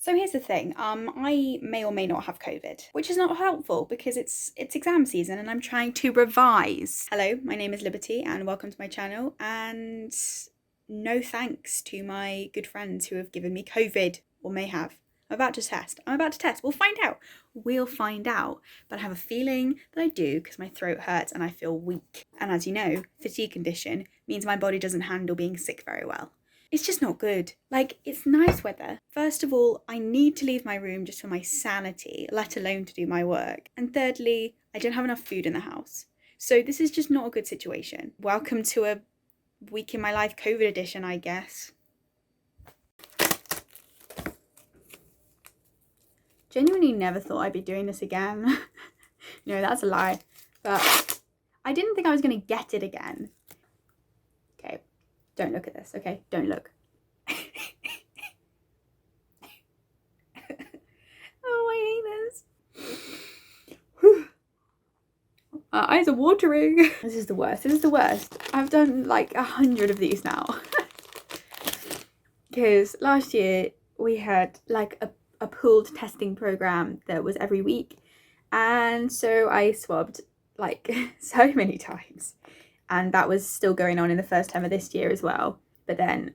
So here's the thing, I may or may not have COVID, which is not helpful because it's exam season and I'm trying to revise. Hello, my name is Liberty and welcome to my channel, and no thanks to my good friends who have given me COVID, or may have. I'm about to test. We'll find out. But I have a feeling that I do because my throat hurts and I feel weak. And as you know, fatigue condition means my body doesn't handle being sick very well. It's just not good. Like, it's nice weather. First of all, I need to leave my room just for my sanity, let alone to do my work. And thirdly, I don't have enough food in the house. So this is just not a good situation. Welcome to a week in my life COVID edition, I guess. Genuinely never thought I'd be doing this again. No, that's a lie. But I didn't think I was going to get it again. Okay, don't look at this, okay? Don't look. Oh, I hate this. Eyes are watering. This is the worst. I've done like 100 of these now. Because last year we had like a pooled testing program that was every week. And so I swabbed like so many times. And that was still going on in the first term of this year as well. But then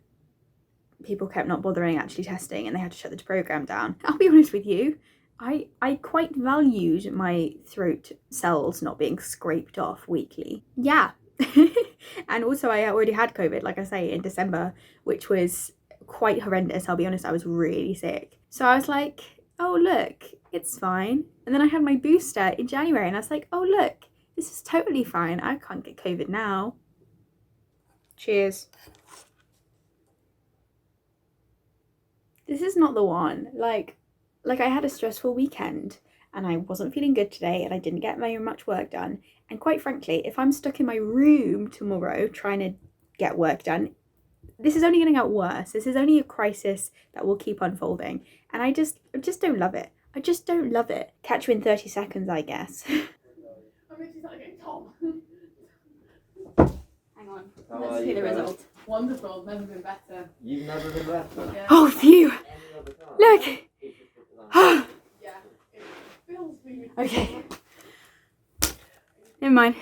people kept not bothering actually testing and they had to shut the program down. I'll be honest with you, I quite valued my throat cells not being scraped off weekly. Yeah. And also I already had COVID, like I say, in December, which was quite horrendous. I'll be honest, I was really sick. So I was like, oh look, it's fine. And then I had my booster in January and I was like, oh look, this is totally fine. I can't get COVID now. Cheers. This is not the one. Like I had a stressful weekend and I wasn't feeling good today and I didn't get very much work done. And quite frankly, if I'm stuck in my room tomorrow trying to get work done, this is only going to get worse. This is only a crisis that will keep unfolding. And I just don't love it. I just don't love it. Catch you in 30 seconds, I guess. I'm actually starting getting Tom. Hang on. Let's see the result. Wonderful. Never been better. You've never been better? Yeah. Oh, phew. Look. Yeah. It fills me with Okay. Never mind.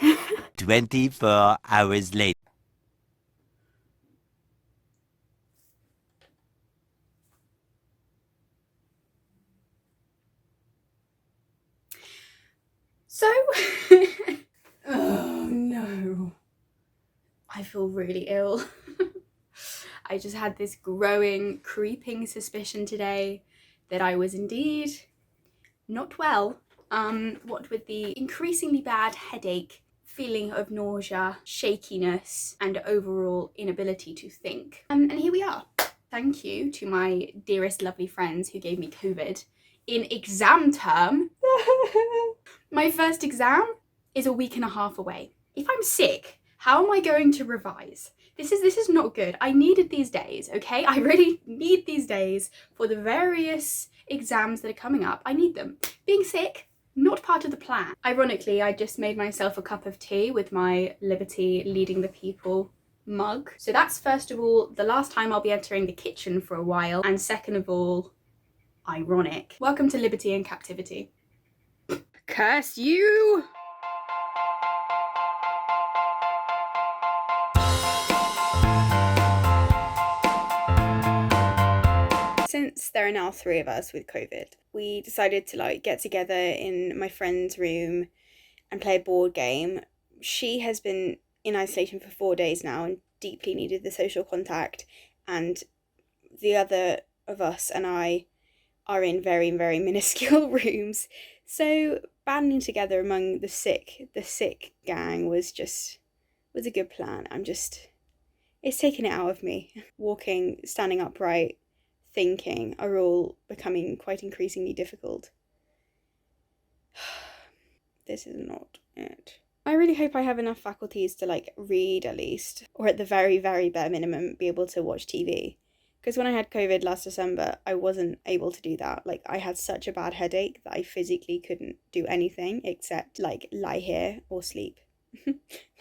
24 hours later. So, oh no. I feel really ill. I just had this growing, creeping suspicion today that I was indeed not well. What with the increasingly bad headache, feeling of nausea, shakiness, and overall inability to think. And here we are. Thank you to my dearest lovely friends who gave me COVID in exam term. My first exam is a week and a half away. If I'm sick, how am I going to revise? This is not good. I needed these days, okay? I really need these days for the various exams that are coming up. I need them. Being sick, not part of the plan. Ironically, I just made myself a cup of tea with my Liberty Leading the People mug. So that's, first of all, the last time I'll be entering the kitchen for a while. And second of all, ironic. Welcome to Liberty and Captivity. Curse you! Since there are now 3 of us with COVID, we decided to like get together in my friend's room and play a board game. She has been in isolation for 4 days now and deeply needed the social contact, and the other of us and I are in very, very minuscule rooms. So banding together among the sick gang was a good plan. It's taken it out of me. Walking, standing upright, thinking are all becoming quite increasingly difficult. This is not it. I really hope I have enough faculties to like read at least, or at the very, very bare minimum be able to watch TV. Because when I had COVID last December, I wasn't able to do that. Like, I had such a bad headache that I physically couldn't do anything except like lie here or sleep.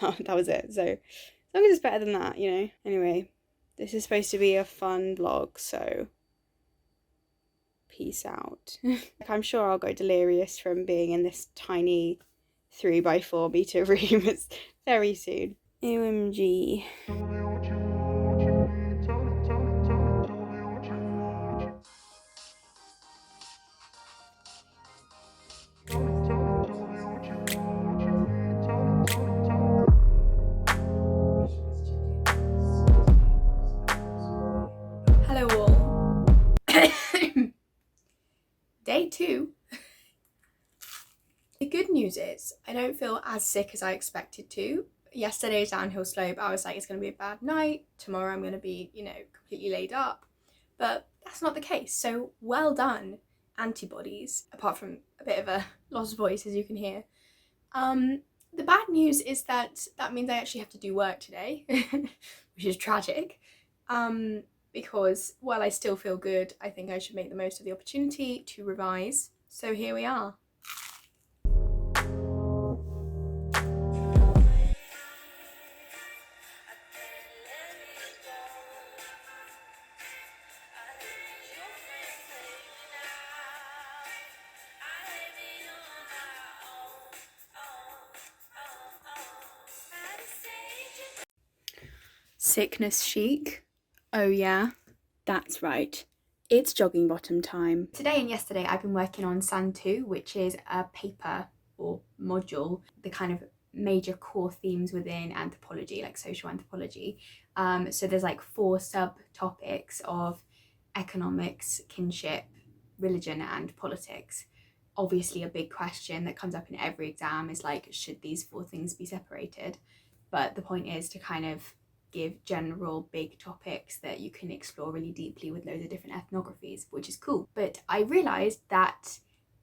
That was it. So as long as it's better than that, you know. Anyway, this is supposed to be a fun vlog, so peace out. Like, I'm sure I'll go delirious from being in this tiny 3x4 meter room very soon. OMG. Hello all. Day 2. The good news is I don't feel as sick as I expected to. Yesterday's downhill slope, I was like, it's going to be a bad night. Tomorrow I'm going to be, completely laid up. But that's not the case. So well done, antibodies, apart from a bit of a lost voice, as you can hear. The bad news is that means I actually have to do work today, which is tragic. Because while I still feel good, I think I should make the most of the opportunity to revise. So here we are. Sickness chic. Oh yeah, that's right. It's jogging bottom time. Today and yesterday I've been working on SAN 2, which is a paper or module, the kind of major core themes within anthropology, like social anthropology. So there's like 4 subtopics of economics, kinship, religion and politics. Obviously a big question that comes up in every exam is like, should these 4 things be separated? But the point is to kind of give general big topics that you can explore really deeply with loads of different ethnographies, which is cool. But I realised that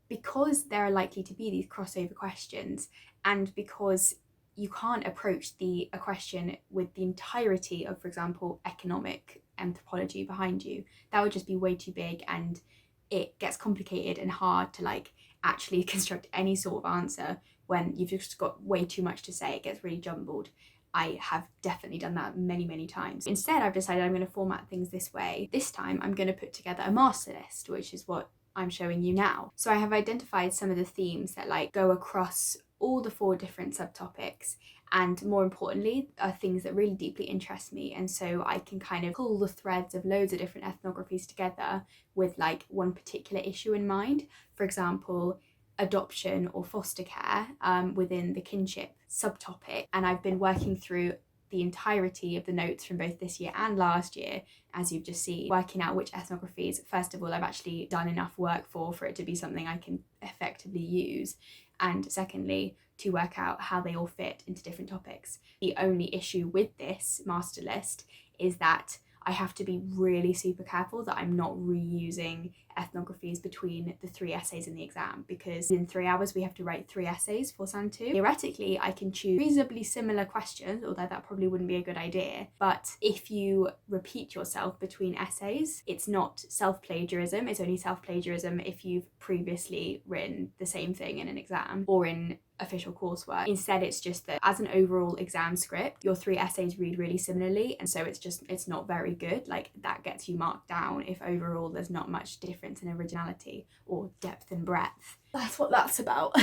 because there are likely to be these crossover questions, and because you can't approach a question with the entirety of, for example, economic anthropology behind you, that would just be way too big, and it gets complicated and hard to like actually construct any sort of answer when you've just got way too much to say. It gets really jumbled. I have definitely done that many times. Instead, I've decided I'm going to format things this way. This time, I'm going to put together a master list, which is what I'm showing you now. So I have identified some of the themes that like go across all the 4 different subtopics, and more importantly are things that really deeply interest me, and so I can kind of pull the threads of loads of different ethnographies together with like one particular issue in mind. For example, adoption or foster care within the kinship subtopic, and I've been working through the entirety of the notes from both this year and last year, as you've just seen, working out which ethnographies, first of all, I've actually done enough work for it to be something I can effectively use, and secondly, to work out how they all fit into different topics. The only issue with this master list is that I have to be really super careful that I'm not reusing ethnographies between the 3 essays in the exam, because in 3 hours we have to write 3 essays for SAN 2. Theoretically, I can choose reasonably similar questions, although that probably wouldn't be a good idea. But if you repeat yourself between essays, it's not self-plagiarism. It's only self-plagiarism if you've previously written the same thing in an exam or in official coursework. Instead, it's just that as an overall exam script, your 3 essays read really similarly, and so it's not very good. Like, that gets you marked down if overall there's not much difference in originality or depth and breadth. That's what that's about.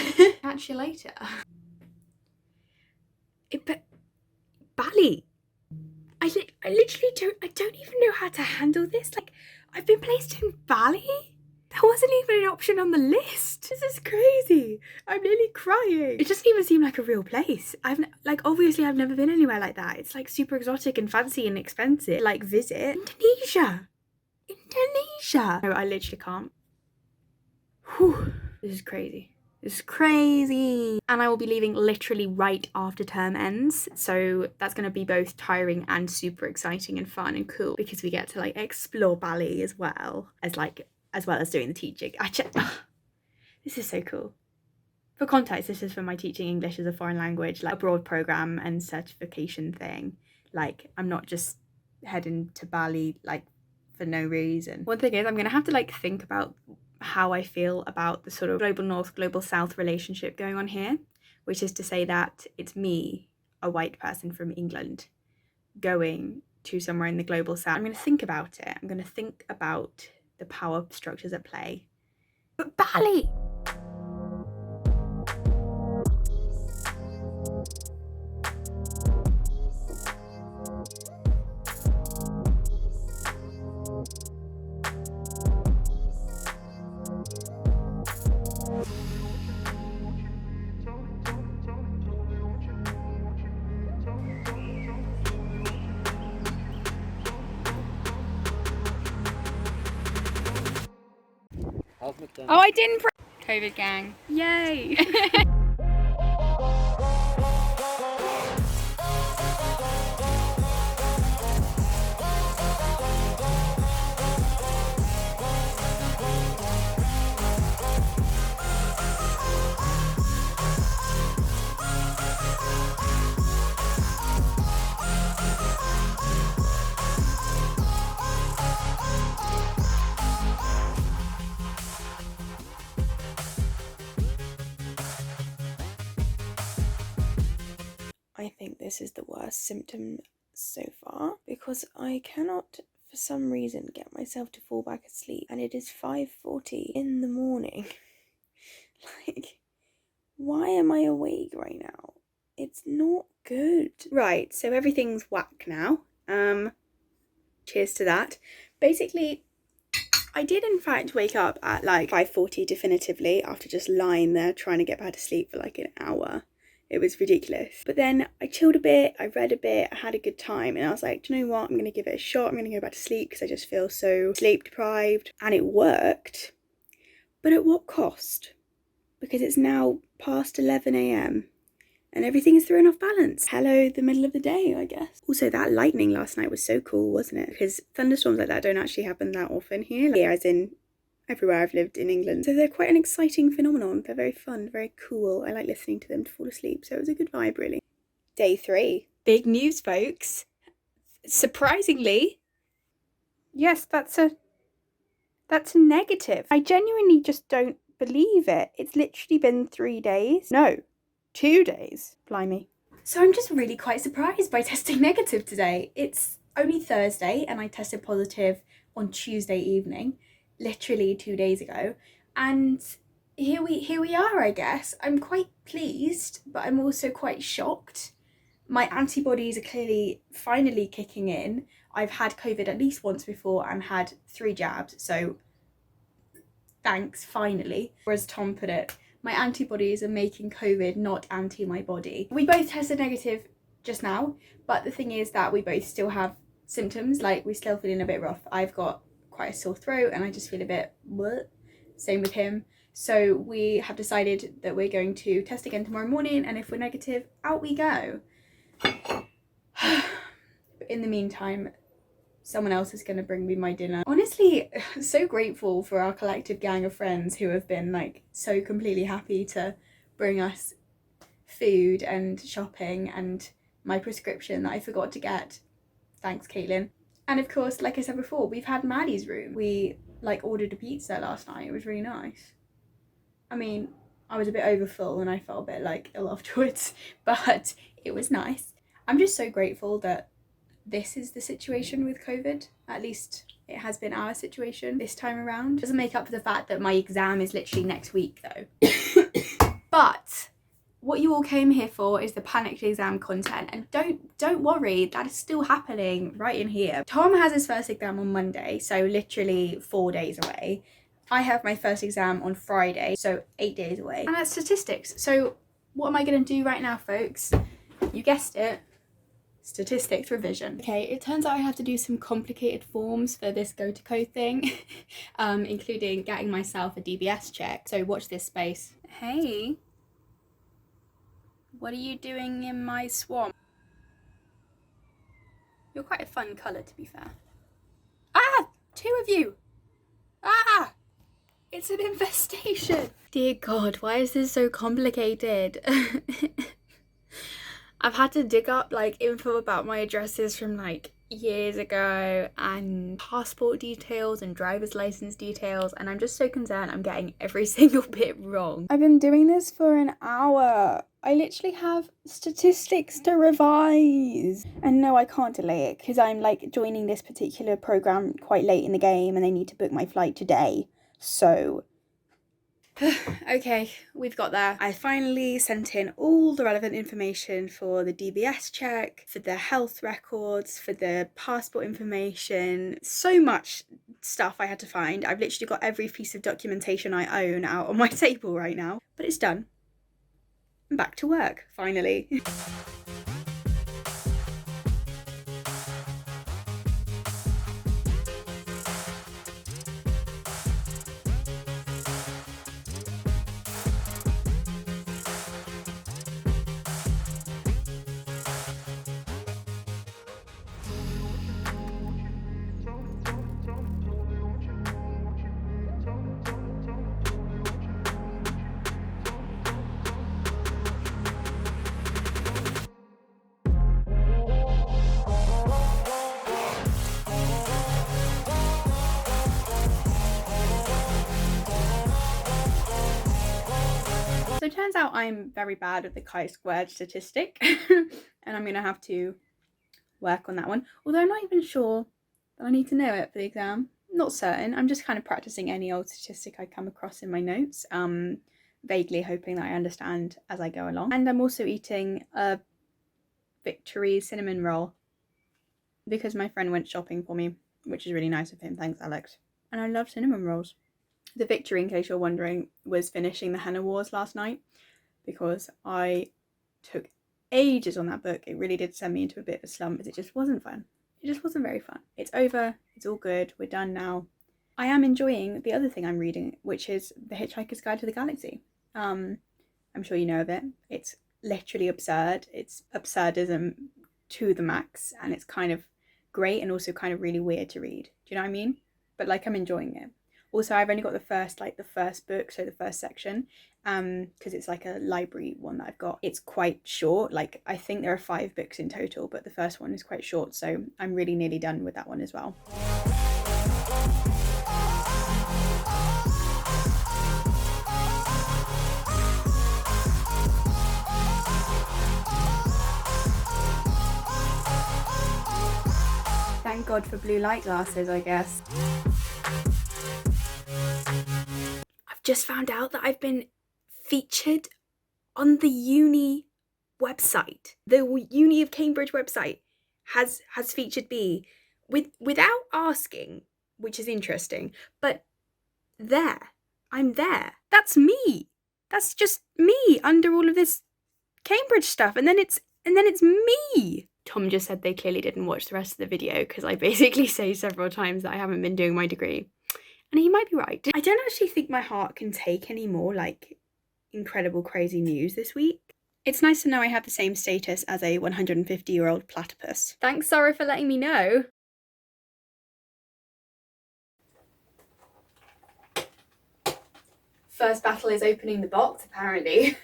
Catch you later. But Bali, I literally don't even know how to handle this. Like, I've been placed in Bali? That wasn't even an option on the list. This is crazy. I'm nearly crying. It doesn't even seem like a real place. Obviously I've never been anywhere like that. It's like super exotic and fancy and expensive. Like, visit Indonesia. No, I literally can't. Whew. This is crazy. This is crazy. And I will be leaving literally right after term ends. So that's going to be both tiring and super exciting and fun and cool, because we get to like explore Bali as well as doing the teaching. This is so cool. For context, this is for my teaching English as a foreign language, like abroad program and certification thing. Like, I'm not just heading to Bali like for no reason. One thing is, I'm gonna have to like think about how I feel about the sort of global north, global south relationship going on here, which is to say that it's me, a white person from England, going to somewhere in the global south. I'm gonna think about it. I'm gonna think about the power structures at play. But Bali! Oh, I didn't COVID gang. Yay! I think this is the worst symptom so far because I cannot for some reason get myself to fall back asleep and it is 5:40 in the morning. Like, why am I awake right now? It's not good. Right, so everything's whack now. Cheers to that. Basically, I did in fact wake up at like 5:40 definitively after just lying there trying to get back to sleep for like an hour. It was ridiculous. But then I chilled a bit, I read a bit, I had a good time, and I was like, do you know what? I'm going to give it a shot. I'm going to go back to sleep because I just feel so sleep deprived. And it worked. But at what cost? Because it's now past 11 a.m. and everything is thrown off balance. Hello, the middle of the day, I guess. Also, that lightning last night was so cool, wasn't it? Because thunderstorms like that don't actually happen that often here. Here, as in everywhere I've lived in England. So they're quite an exciting phenomenon. They're very fun, very cool. I like listening to them to fall asleep. So it was a good vibe, really. Day 3. Big news, folks. Surprisingly, yes, that's a negative. I genuinely just don't believe it. It's literally been 3 days. No, 2 days. Blimey. So I'm just really quite surprised by testing negative today. It's only Thursday and I tested positive on Tuesday evening. Literally 2 days ago, and here we are, I guess. I'm quite pleased, but I'm also quite shocked. My antibodies are clearly finally kicking in. I've had COVID at least once before and had 3 jabs, so thanks, finally. Or as Tom put it, my antibodies are making COVID not anti my body. We both tested negative just now, but the thing is that we both still have symptoms, like we're still feeling a bit rough. I've got quite a sore throat and I just feel a bit bleh. Same with him. So we have decided that we're going to test again tomorrow morning, and if we're negative, out we go. In the meantime, someone else is going to bring me my dinner. Honestly, so grateful for our collective gang of friends who have been like so completely happy to bring us food and shopping and my prescription that I forgot to get. Thanks, Caitlin. And of course, like I said before, we've had Maddie's room. We like ordered a pizza last night. It was really nice. I mean, I was a bit overfull and I felt a bit like ill afterwards, but it was nice. I'm just so grateful that this is the situation with COVID. At least it has been our situation this time around. Doesn't make up for the fact that my exam is literally next week though. But what you all came here for is the panicked exam content, and don't worry, that is still happening right in here. Tom has his first exam on Monday, so literally 4 days away. I have my first exam on Friday, so 8 days away. And that's statistics. So what am I going to do right now, folks? You guessed it. Statistics revision. Okay, it turns out I have to do some complicated forms for this go to code thing, including getting myself a DBS check. So watch this space. Hey. What are you doing in my swamp? You're quite a fun colour, to be fair. Ah! 2 of you! Ah! It's an infestation! Dear God, why is this so complicated? I've had to dig up like info about my addresses from like years ago, and passport details and driver's license details, and I'm just so concerned I'm getting every single bit wrong. I've been doing this for an hour. I literally have statistics to revise. And no, I can't delay it because I'm like joining this particular program quite late in the game and they need to book my flight today. So okay, we've got there. I finally sent in all the relevant information for the DBS check, for the health records, for the passport information. So much stuff I had to find. I've literally got every piece of documentation I own out on my table right now. But it's done. I'm back to work, finally. So it turns out I'm very bad at the chi-squared statistic and I'm going to have to work on that one. Although I'm not even sure that I need to know it for the exam. Not certain. I'm just kind of practicing any old statistic I come across in my notes, vaguely hoping that I understand as I go along. And I'm also eating a Victory cinnamon roll because my friend went shopping for me, which is really nice of him. Thanks, Alex. And I love cinnamon rolls. The Victory, in case you're wondering, was finishing the Henna Wars last night because I took ages on that book. It really did send me into a bit of a slump because it just wasn't fun. It just wasn't very fun. It's over. It's all good. We're done now. I am enjoying the other thing I'm reading, which is The Hitchhiker's Guide to the Galaxy. I'm sure you know of it. It's literally absurd. It's absurdism to the max, and it's kind of great and also kind of really weird to read. Do you know what I mean? But like, I'm enjoying it. Also, I've only got the first book, so the first section, because it's like a library one that I've got. It's quite short, like I think there are 5 books in total, but the first one is quite short, so I'm really nearly done with that one as well. Thank God for blue light glasses, I guess. Just found out that I've been featured on the uni website. The Uni of Cambridge website has featured me without asking, which is interesting, but I'm there. That's me. That's just me under all of this Cambridge stuff, and then it's me. Tom just said they clearly didn't watch the rest of the video because I basically say several times that I haven't been doing my degree. And he might be right. I don't actually think my heart can take any more, like, incredible crazy news this week. It's nice to know I have the same status as a 150-year-old platypus. Thanks, Sarah, for letting me know. First battle is opening the box, apparently.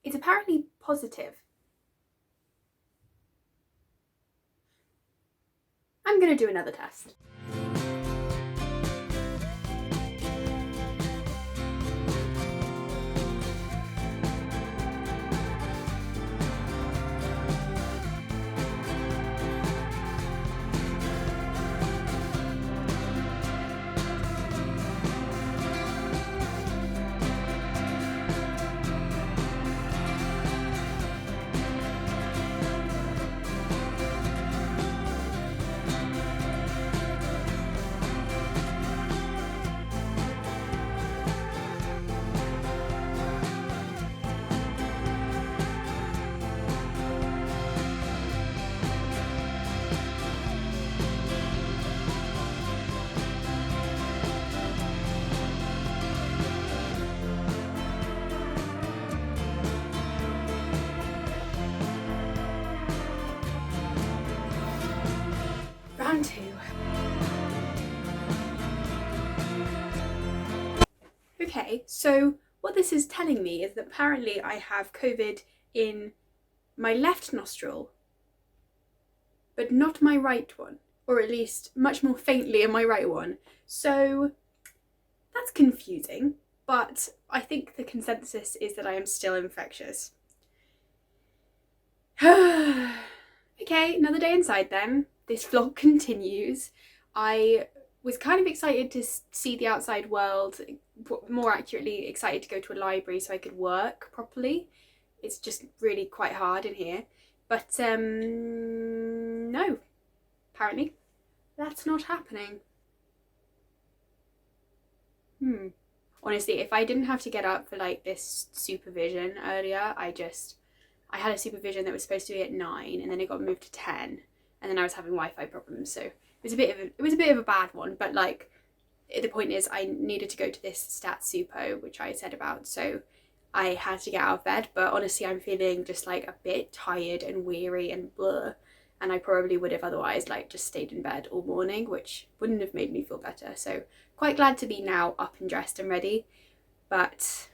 It's apparently positive. I'm gonna do another test. Okay, so what this is telling me is that apparently I have COVID in my left nostril, but not my right one, or at least much more faintly in my right one. So that's confusing, but I think the consensus is that I am still infectious. Okay, another day inside then. This vlog continues. I was kind of excited to see the outside world, more accurately excited to go to a library so I could work properly. It's just really quite hard in here. But no, apparently that's not happening. Honestly, if I didn't have to get up for like this supervision earlier, I had a supervision that was supposed to be at 9 and then it got moved to 10 and then I was having Wi-Fi problems, so it was a bit of a bad one. But like, the point is I needed to go to this stats supo, which I said about, so I had to get out of bed. But honestly, I'm feeling just like a bit tired and weary and blah, and I probably would have otherwise like just stayed in bed all morning, which wouldn't have made me feel better. So quite glad to be now up and dressed and ready, but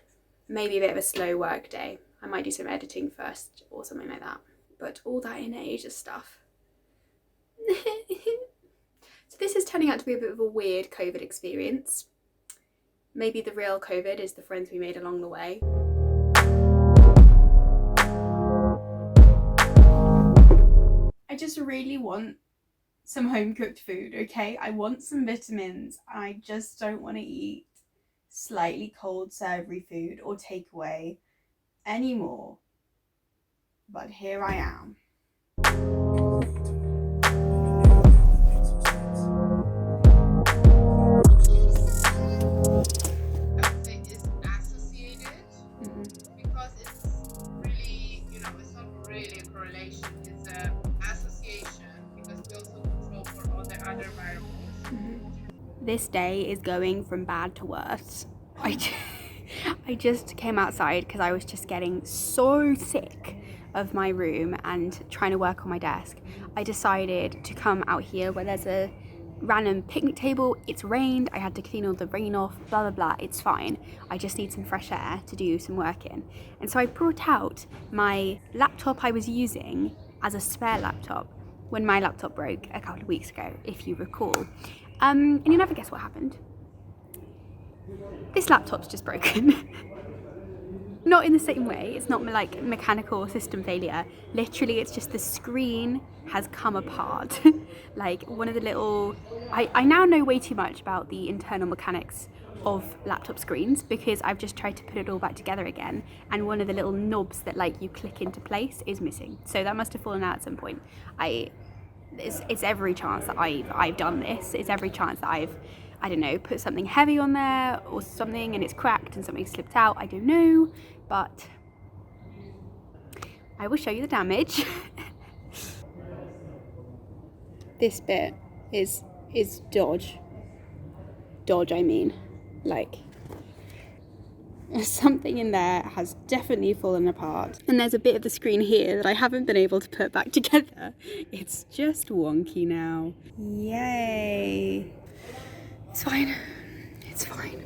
maybe a bit of a slow work day. I might do some editing first or something like that, but all that in Asia stuff. So this is turning out to be a bit of a weird COVID experience. Maybe the real COVID is the friends we made along the way. I just really want some home cooked food, okay? I want some vitamins. I just don't want to eat slightly cold savoury food or takeaway anymore. But here I am. Because it's really, it's not really a correlation, it's an association, because we also control for all the other variables. This day is going from bad to worse. I just came outside because I was just getting so sick of my room and trying to work on my desk. I decided to come out here where there's a random picnic table. It's rained, I had to clean all the rain off, blah blah blah. It's fine, I just need some fresh air to do some work in. And so I brought out my laptop I was using as a spare laptop when my laptop broke a couple of weeks ago, if you recall. And you never guess what happened. This laptop's just broken. Not in the same way, it's not like mechanical system failure. Literally, it's just the screen has come apart. Like one of the little, I now know way too much about the internal mechanics of laptop screens because I've just tried to put it all back together again, and one of the little knobs that like you click into place is missing. So that must have fallen out at some point. It's every chance that I've done this. It's every chance that I don't know, put something heavy on there or something and it's cracked and something slipped out. I don't know, but I will show you the damage. This bit is dodge. Dodge, I mean. Like, something in there has definitely fallen apart. And there's a bit of the screen here that I haven't been able to put back together. It's just wonky now. Yay. It's fine. It's fine.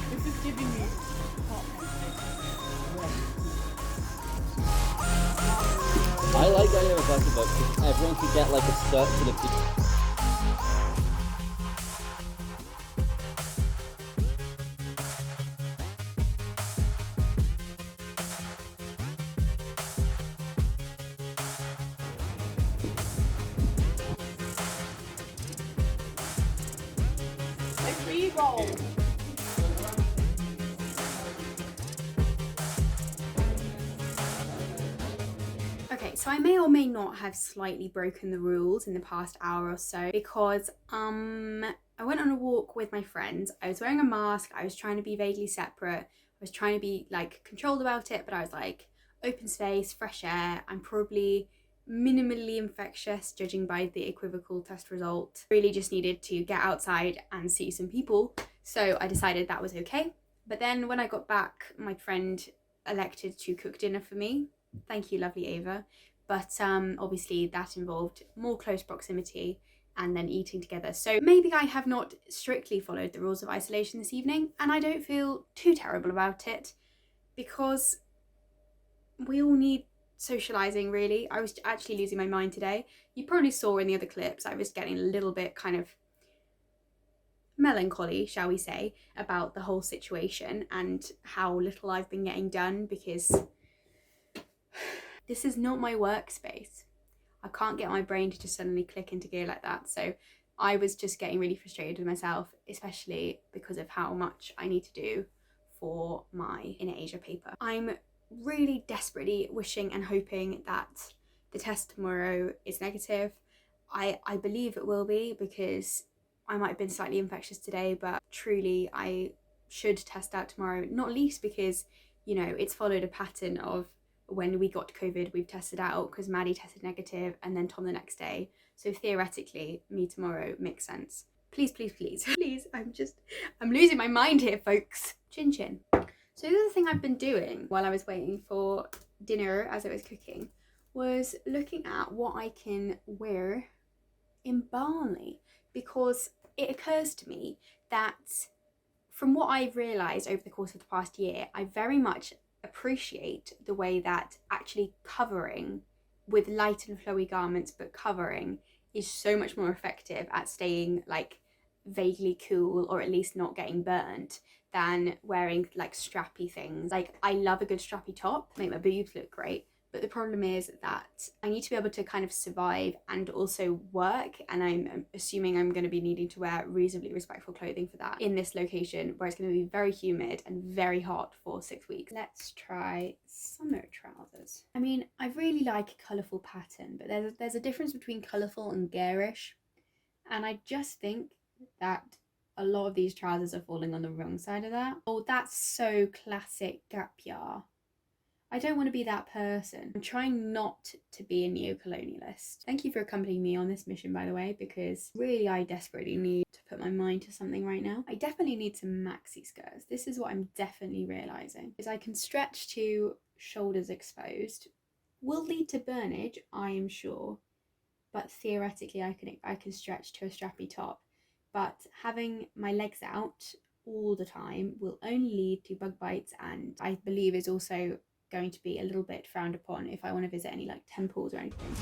This is giving me I like the idea of a bucket book because everyone could get like a start to the beach. a free roll. Okay, so I may or may not have slightly broken the rules in the past hour or so because I went on a walk with my friends. I was wearing a mask. I was trying to be vaguely separate. I was trying to be like controlled about it, but I was like, open space, fresh air. I'm probably minimally infectious judging by the equivocal test result. Really just needed to get outside and see some people, so I decided that was okay. But then when I got back, my friend elected to cook dinner for me. Thank you, lovely Ava. But obviously that involved more close proximity and then eating together. So maybe I have not strictly followed the rules of isolation this evening, and I don't feel too terrible about it because we all need socializing, really. I was actually losing my mind today. You probably saw in the other clips I was getting a little bit kind of melancholy, shall we say, about the whole situation and how little I've been getting done because this is not my workspace. I can't get my brain to just suddenly click into gear like that. So I was just getting really frustrated with myself, especially because of how much I need to do for my Inner Asia paper. I'm really desperately wishing and hoping that the test tomorrow is negative. I believe it will be because I might have been slightly infectious today, but truly I should test out tomorrow, not least because, you know, it's followed a pattern of when we got COVID, we've tested out because Maddie tested negative and then Tom the next day. So theoretically, me tomorrow makes sense. Please, please, please, please, I'm losing my mind here, folks. Chin chin. So the other thing I've been doing while I was waiting for dinner as I was cooking was looking at what I can wear in Bali, because it occurs to me that from what I've realised over the course of the past year, I very much appreciate the way that actually covering with light and flowy garments, but covering is so much more effective at staying like vaguely cool or at least not getting burnt than wearing like strappy things. Like I love a good strappy top, make my boobs look great, but the problem is that I need to be able to kind of survive and also work, and I'm assuming I'm going to be needing to wear reasonably respectful clothing for that in this location where it's going to be very humid and very hot for 6 weeks. Let's try summer trousers. I mean, I really like a colourful pattern, but there's a difference between colourful and garish, and I just think that a lot of these trousers are falling on the wrong side of that. Oh, that's so classic gap year. I don't want to be that person. I'm trying not to be a neo-colonialist. Thank you for accompanying me on this mission, by the way, because really I desperately need to put my mind to something right now. I definitely need some maxi skirts. This is what I'm definitely realising, is I can stretch to shoulders exposed. Will lead to burnage, I am sure, but theoretically I can stretch to a strappy top. But having my legs out all the time will only lead to bug bites, and I believe is also going to be a little bit frowned upon if I want to visit any like temples or anything.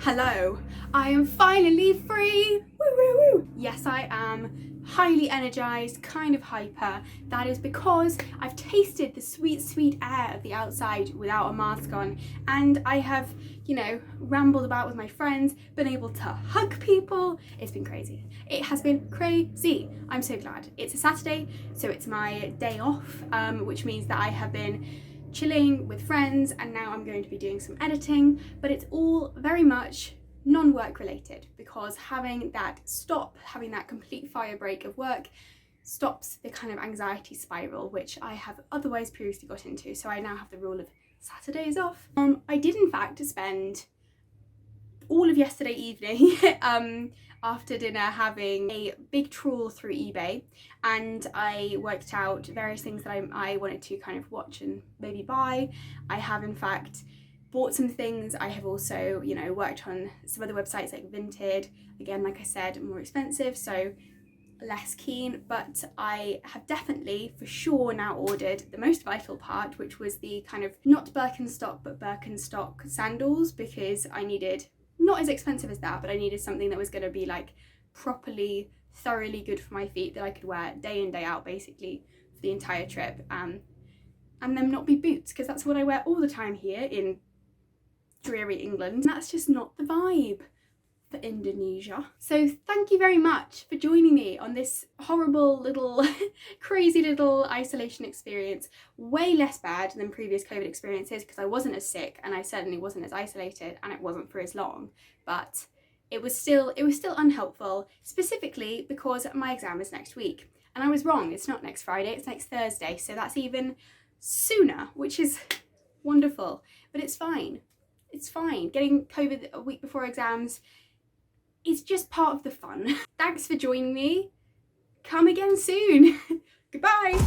Hello, I am finally free! Woo woo woo! Yes, I am highly energized, kind of hyper. That is because I've tasted the sweet, sweet air of the outside without a mask on, and I have, you know, rambled about with my friends, been able to hug people. It's been crazy. It has been crazy. I'm so glad. It's a Saturday, so it's my day off, which means that I have been chilling with friends, and now I'm going to be doing some editing, but it's all very much non-work related because having that complete fire break of work stops the kind of anxiety spiral which I have otherwise previously got into. So I now have the rule of Saturdays off. I did in fact spend all of yesterday evening after dinner having a big trawl through eBay, and I worked out various things that I wanted to kind of watch and maybe buy. I have in fact bought some things. I have also, you know, worked on some other websites like Vinted. Again, like I said, more expensive, so less keen, but I have definitely for sure now ordered the most vital part, which was the kind of not Birkenstock but Birkenstock sandals, because I needed, not as expensive as that, but I needed something that was going to be like properly, thoroughly good for my feet that I could wear day in, day out, basically, for the entire trip. And them not be boots, because that's what I wear all the time here in dreary England. And that's just not the vibe for Indonesia. So thank you very much for joining me on this horrible little crazy little isolation experience. Way less bad than previous COVID experiences, because I wasn't as sick and I certainly wasn't as isolated, and it wasn't for as long, but it was still unhelpful, specifically because my exam is next week. And I was wrong, it's not next Friday, it's next Thursday, so that's even sooner, which is wonderful. But it's fine. It's fine. Getting COVID a week before exams is just part of the fun. Thanks for joining me. Come again soon. Goodbye.